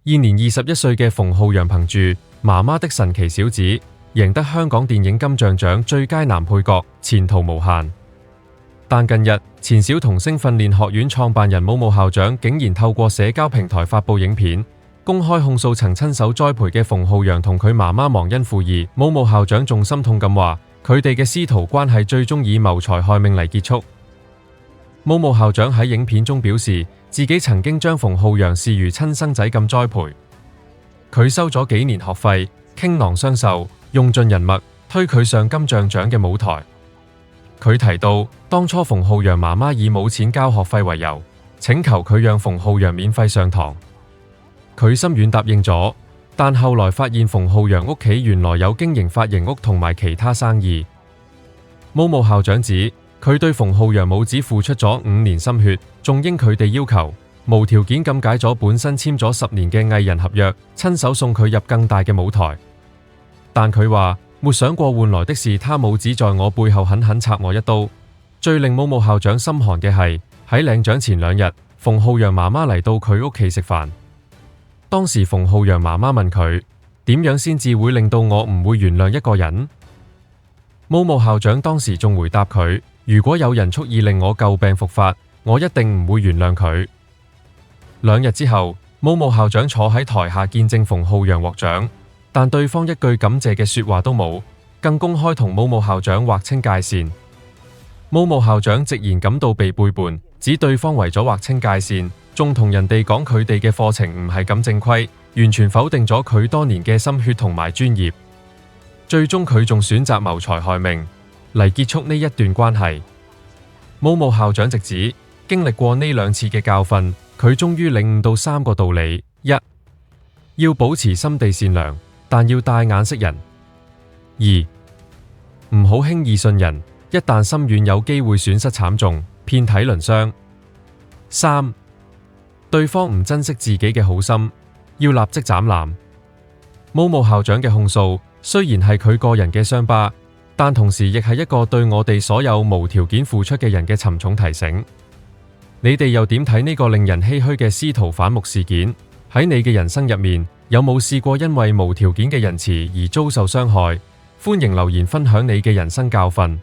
現年21歲嘅馮浩陽憑住《媽媽的神奇小子》贏得香港電影金像獎最佳男配角，前途無限。但近日，前小童星訓練學院創辦人武校長竟然透過社交平台發布影片，公開控訴曾親手栽培嘅馮浩陽同佢媽媽忘恩負義。武校長仲心痛咁話，佢哋嘅師徒關係最終以謀財害命嚟結束。武校長喺影片中表示，自己曾經將馮浩陽視如親生仔咁栽培，佢收咗幾年學費，傾囊相授，用盡人脈，推佢上金像獎嘅舞台。佢提到，當初馮浩陽媽媽以冇錢交學費為由，請求佢讓馮浩陽免費上堂，佢心軟答應咗。但後來發現馮浩陽屋企原來有經營髮型屋同埋其他生意。武校長指，佢對馮浩陽母子付出咗5年心血，仲應佢哋要求，無條件咁解咗本身簽咗10年嘅藝人合約，親手送佢入更大嘅舞台。但佢話，沒想過換來的是他母子在我背後狠狠插我一刀。最令武校長心寒嘅係，喺領獎前2日，馮浩陽媽媽嚟到佢屋企食飯。當時馮浩陽媽媽問佢，點樣先至會令到我唔會原諒一個人？武校長當時仲回答佢，如果有人蓄意令我舊病復發，我一定唔會原諒佢。2日之後，武校長坐喺台下見證馮浩陽獲獎，但對方一句感謝嘅說話都冇，更公開同武校長劃清界線。武校長直言感到被背叛，指對方為咗劃清界線，仲同人哋講佢哋嘅課程唔係咁正規，完全否定咗佢多年嘅心血同埋專業。最終佢仲選擇謀財害命嚟結束呢一段關係。武校長直指，經歷過呢2次嘅教訓，佢終於領悟到3個道理： 1. 要保持心地善良，但要帶眼識人； 2. 唔好輕易信人，一旦心軟有機會損失慘重，遍體鱗傷； 3. 對方唔珍惜自己嘅好心，要立即斬纜。武校長嘅控訴雖然係佢個人嘅傷疤，但同時亦係一個對我哋所有無條件付出嘅人嘅沉重提醒。你哋又點睇呢個令人唏噓嘅師徒反目事件？喺你嘅人生入面，有冇試過因為無條件嘅仁慈而遭受傷害？歡迎留言分享你嘅人生教訓。